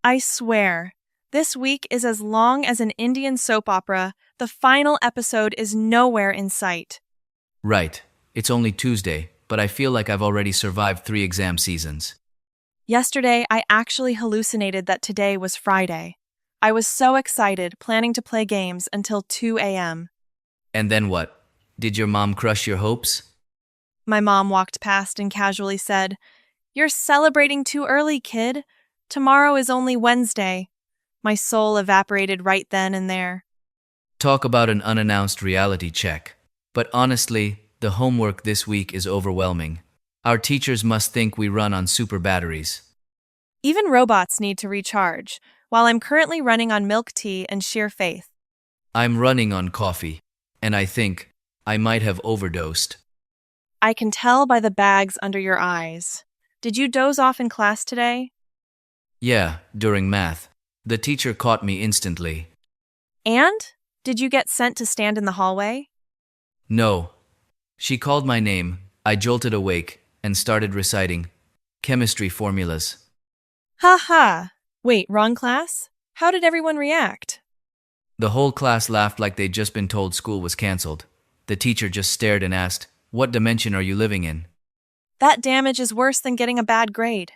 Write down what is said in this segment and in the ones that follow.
I swear, this week is as long as an Indian soap opera. The final episode is nowhere in sight. Right. It's only Tuesday, but I feel like I've already survived 3 exam seasons. Yesterday, I actually hallucinated that today was Friday. I was so excited, planning to play games until 2 a.m. And then what? Did your mom crush your hopes? My mom walked past and casually said, "You're celebrating too early, kid. Tomorrow is only Wednesday." My soul evaporated right then and there. Talk about an unannounced reality check. But honestly, the homework this week is overwhelming. Our teachers must think we run on super batteries. Even robots need to recharge, while I'm currently running on milk tea and sheer faith. I'm running on coffee, and I think I might have overdosed. I can tell by the bags under your eyes. Did you doze off in class today? Yeah, during math. The teacher caught me instantly. And? Did you get sent to stand in the hallway? No. She called my name, I jolted awake, and started reciting chemistry formulas. Ha ha! Wait, wrong class? How did everyone react? The whole class laughed like they'd just been told school was cancelled. The teacher just stared and asked, "What dimension are you living in?" That damage is worse than getting a bad grade.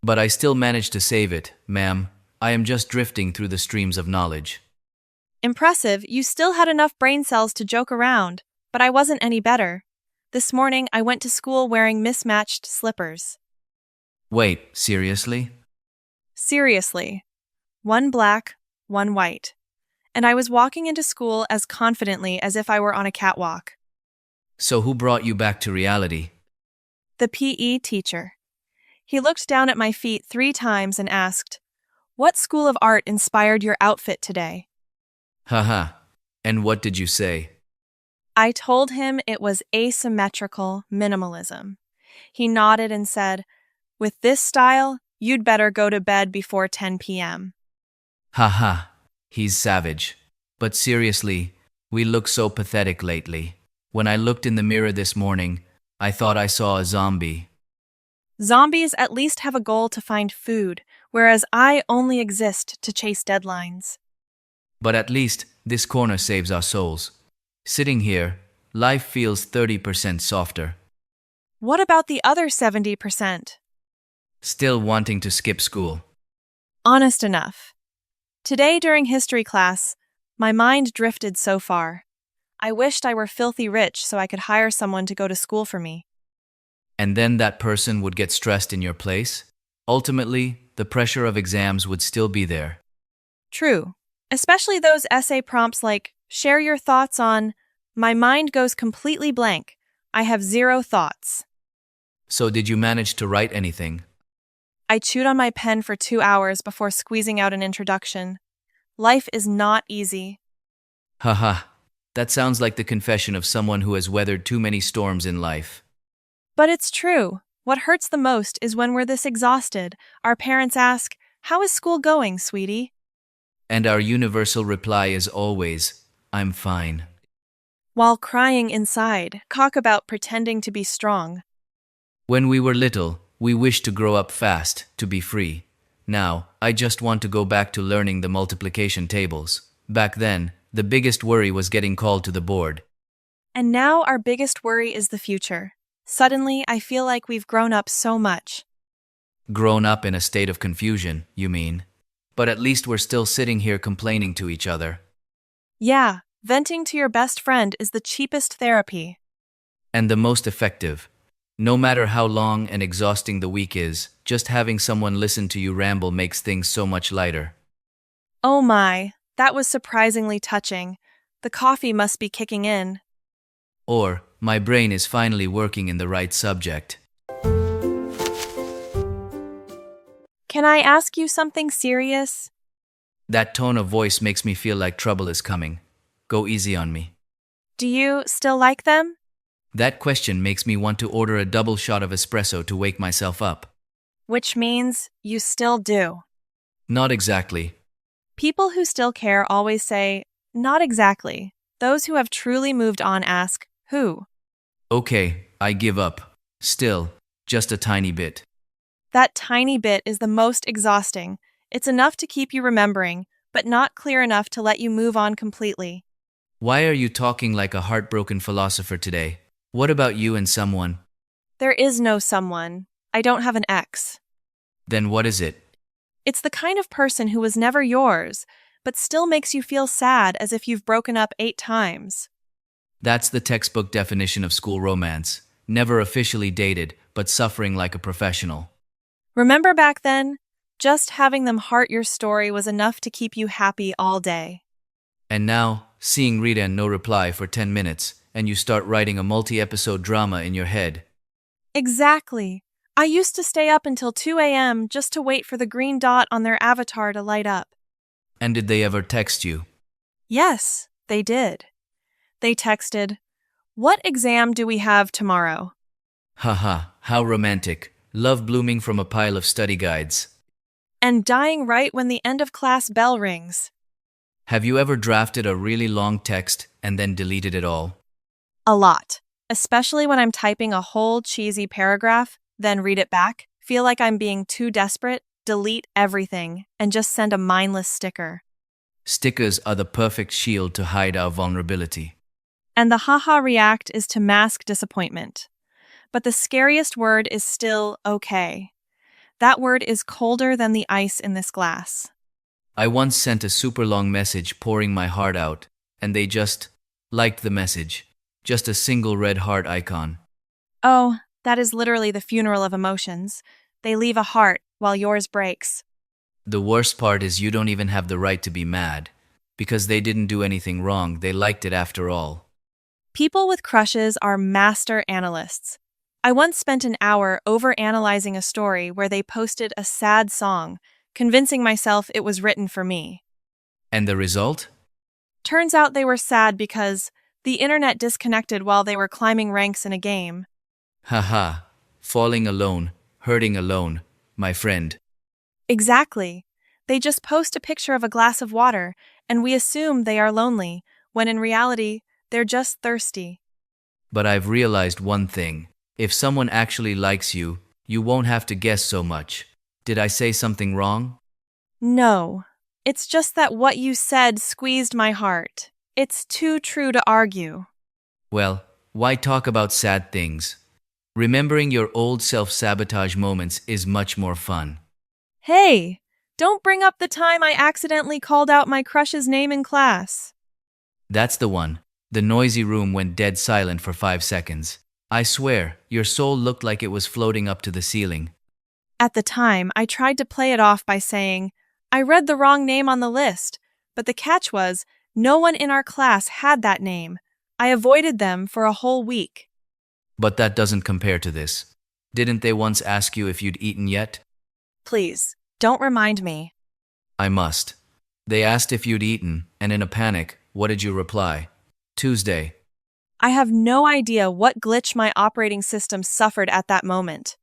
But I still managed to save it, ma'am. I am just drifting through the streams of knowledge. Impressive, you still had enough brain cells to joke around, but I wasn't any better. This morning, I went to school wearing mismatched slippers. Wait, seriously? Seriously. One black, one white. And I was walking into school as confidently as if I were on a catwalk. So who brought you back to reality? The PE teacher. He looked down at my feet 3 times and asked, "What school of art inspired your outfit today?" Haha. And what did you say? I told him it was asymmetrical minimalism. He nodded and said, "With this style, you'd better go to bed before 10 p.m. Haha. He's savage. But seriously, we look so pathetic lately. When I looked in the mirror this morning, I thought I saw a zombie. Zombies at least have a goal to find food, whereas I only exist to chase deadlines. But at least this corner saves our souls. Sitting here, life feels 30% softer. What about the other 70%? Still wanting to skip school. Honest enough. Today during history class, my mind drifted so far. I wished I were filthy rich so I could hire someone to go to school for me. And then that person would get stressed in your place. Ultimately, the pressure of exams would still be there. True. Especially those essay prompts like, "Share your thoughts on," my mind goes completely blank. I have 0 thoughts. So did you manage to write anything? I chewed on my pen for 2 hours before squeezing out an introduction. Life is not easy. Haha. That sounds like the confession of someone who has weathered too many storms in life. But it's true. What hurts the most is when we're this exhausted. Our parents ask, "How is school going, sweetie?" And our universal reply is always, "I'm fine." While crying inside, talk about pretending to be strong. When we were little, we wished to grow up fast, to be free. Now, I just want to go back to learning the multiplication tables. Back then, the biggest worry was getting called to the board. And now our biggest worry is the future. Suddenly, I feel like we've grown up so much. Grown up in a state of confusion, you mean? But at least we're still sitting here complaining to each other. Yeah, venting to your best friend is the cheapest therapy. And the most effective. No matter how long and exhausting the week is, just having someone listen to you ramble makes things so much lighter. Oh my, that was surprisingly touching. The coffee must be kicking in. Or, my brain is finally working in the right subject. Can I ask you something serious? That tone of voice makes me feel like trouble is coming. Go easy on me. Do you still like them? That question makes me want to order a double shot of espresso to wake myself up. Which means you still do. Not exactly. People who still care always say, "Not exactly." Those who have truly moved on ask, "Who?" Okay, I give up. Still, just a tiny bit. That tiny bit is the most exhausting. It's enough to keep you remembering, but not clear enough to let you move on completely. Why are you talking like a heartbroken philosopher today? What about you and someone? There is no someone. I don't have an ex. Then what is it? It's the kind of person who was never yours, but still makes you feel sad as if you've broken up 8 times. That's the textbook definition of school romance. Never officially dated, but suffering like a professional. Remember back then? Just having them heart your story was enough to keep you happy all day. And now, seeing Rita and no reply for 10 minutes, and you start writing a multi-episode drama in your head. Exactly. I used to stay up until 2 a.m. just to wait for the green dot on their avatar to light up. And did they ever text you? Yes, they did. They texted, "What exam do we have tomorrow?" Haha, how romantic. Love blooming from a pile of study guides. And dying right when the end of class bell rings. Have you ever drafted a really long text and then deleted it all? A lot. Especially when I'm typing a whole cheesy paragraph, then read it back, feel like I'm being too desperate, delete everything, and just send a mindless sticker. Stickers are the perfect shield to hide our vulnerability. And the haha react is to mask disappointment. But the scariest word is still okay. That word is colder than the ice in this glass. I once sent a super long message pouring my heart out, and they just liked the message. Just a single red heart icon. Oh, that is literally the funeral of emotions. They leave a heart while yours breaks. The worst part is you don't even have the right to be mad. Because they didn't do anything wrong, they liked it after all. People with crushes are master analysts. I once spent an hour over-analyzing a story where they posted a sad song, convincing myself it was written for me. And the result? Turns out they were sad because the internet disconnected while they were climbing ranks in a game. Haha, falling alone, hurting alone, my friend. Exactly. They just post a picture of a glass of water, and we assume they are lonely, when in reality, they're just thirsty. But I've realized one thing. If someone actually likes you, you won't have to guess so much. Did I say something wrong? No. It's just that what you said squeezed my heart. It's too true to argue. Well, why talk about sad things? Remembering your old self-sabotage moments is much more fun. Hey, don't bring up the time I accidentally called out my crush's name in class. That's the one. The noisy room went dead silent for 5 seconds. I swear, your soul looked like it was floating up to the ceiling. At the time, I tried to play it off by saying, I read the wrong name on the list, but the catch was, no one in our class had that name. I avoided them for a whole week. But that doesn't compare to this. Didn't they once ask you if you'd eaten yet? Please, don't remind me. I must. They asked if you'd eaten, and in a panic, what did you reply? Tuesday. I have no idea what glitch my operating system suffered at that moment.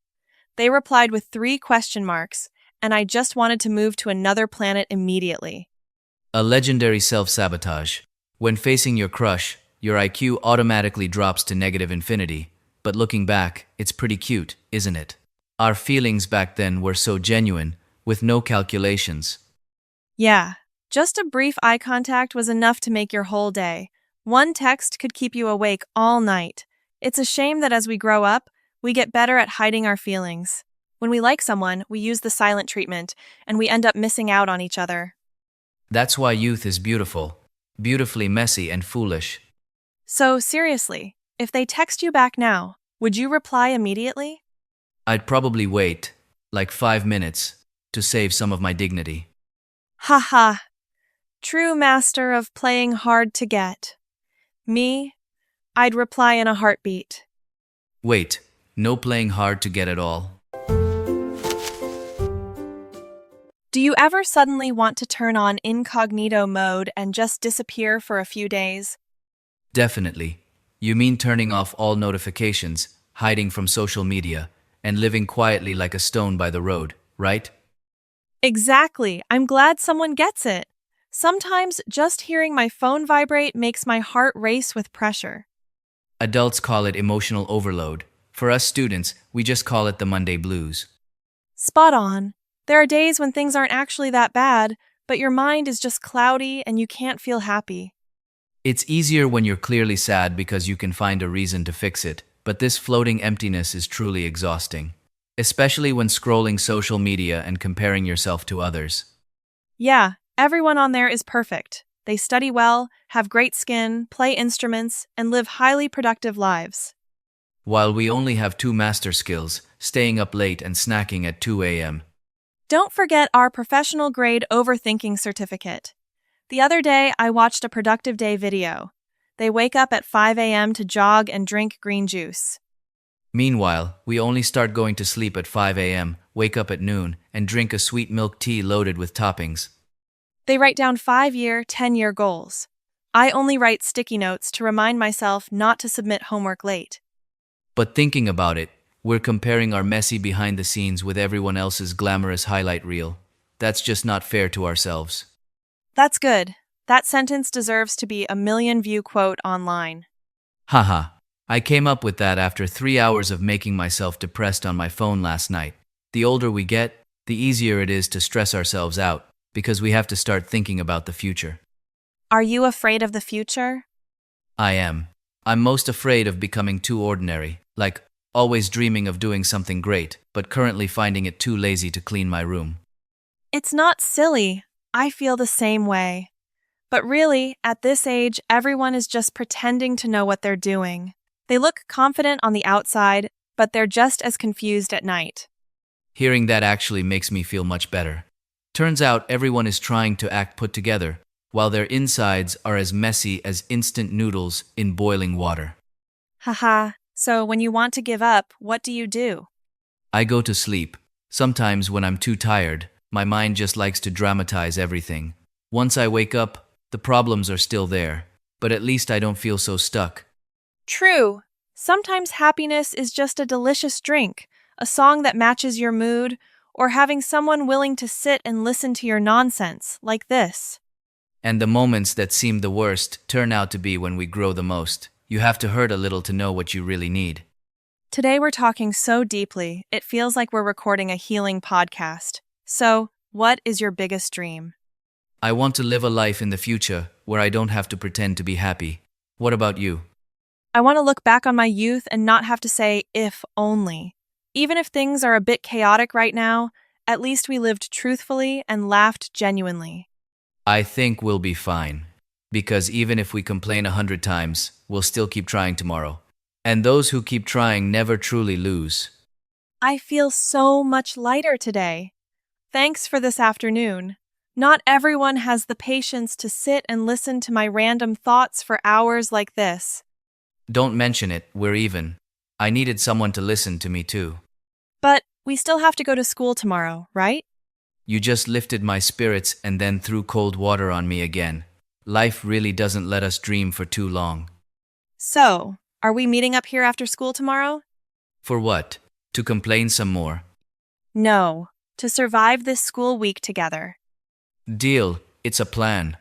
They replied with 3 question marks, and I just wanted to move to another planet immediately. A legendary self-sabotage. When facing your crush, your IQ automatically drops to negative infinity. But looking back, it's pretty cute, isn't it? Our feelings back then were so genuine, with no calculations. Yeah, just a brief eye contact was enough to make your whole day. One text could keep you awake all night. It's a shame that as we grow up, we get better at hiding our feelings. When we like someone, we use the silent treatment, and we end up missing out on each other. That's why youth is beautiful. Beautifully messy and foolish. So, seriously, if they text you back now, would you reply immediately? I'd probably wait, like 5 minutes, to save some of my dignity. Haha. True master of playing hard to get. Me? I'd reply in a heartbeat. Wait, no playing hard to get at all? Do you ever suddenly want to turn on incognito mode and just disappear for a few days? Definitely. You mean turning off all notifications, hiding from social media, and living quietly like a stone by the road, right? Exactly. I'm glad someone gets it. Sometimes just hearing my phone vibrate makes my heart race with pressure. Adults call it emotional overload. For us students, we just call it the Monday blues. Spot on. There are days when things aren't actually that bad, but your mind is just cloudy and you can't feel happy. It's easier when you're clearly sad because you can find a reason to fix it, but this floating emptiness is truly exhausting, especially when scrolling social media and comparing yourself to others. Yeah, everyone on there is perfect. They study well, have great skin, play instruments, and live highly productive lives. While we only have two master skills, staying up late and snacking at 2 a.m. Don't forget our professional grade overthinking certificate. The other day, I watched a productive day video. They wake up at 5 a.m. to jog and drink green juice. Meanwhile, we only start going to sleep at 5 a.m., wake up at noon, and drink a sweet milk tea loaded with toppings. They write down 5-year, 10-year goals. I only write sticky notes to remind myself not to submit homework late. But thinking about it, we're comparing our messy behind the scenes with everyone else's glamorous highlight reel. That's just not fair to ourselves. That's good. That sentence deserves to be a million-view quote online. Haha. I came up with that after 3 hours of making myself depressed on my phone last night. The older we get, the easier it is to stress ourselves out, because we have to start thinking about the future. Are you afraid of the future? I am. I'm most afraid of becoming too ordinary, like always dreaming of doing something great, but currently finding it too lazy to clean my room. It's not silly. I feel the same way. But really, at this age, everyone is just pretending to know what they're doing. They look confident on the outside, but they're just as confused at night. Hearing that actually makes me feel much better. Turns out everyone is trying to act put together, while their insides are as messy as instant noodles in boiling water. Haha, so when you want to give up, what do you do? I go to sleep. Sometimes when I'm too tired, my mind just likes to dramatize everything. Once I wake up, the problems are still there, but at least I don't feel so stuck. True. Sometimes happiness is just a delicious drink, a song that matches your mood, or having someone willing to sit and listen to your nonsense, like this. And the moments that seem the worst turn out to be when we grow the most. You have to hurt a little to know what you really need. Today we're talking so deeply, it feels like we're recording a healing podcast. So, what is your biggest dream? I want to live a life in the future where I don't have to pretend to be happy. What about you? I want to look back on my youth and not have to say, if only. Even if things are a bit chaotic right now, at least we lived truthfully and laughed genuinely. I think we'll be fine. Because even if we complain 100 times, we'll still keep trying tomorrow. And those who keep trying never truly lose. I feel so much lighter today. Thanks for this afternoon. Not everyone has the patience to sit and listen to my random thoughts for hours like this. Don't mention it, we're even. I needed someone to listen to me too. But we still have to go to school tomorrow, right? You just lifted my spirits and then threw cold water on me again. Life really doesn't let us dream for too long. So, are we meeting up here after school tomorrow? For what? To complain some more? No, to survive this school week together. Deal, it's a plan.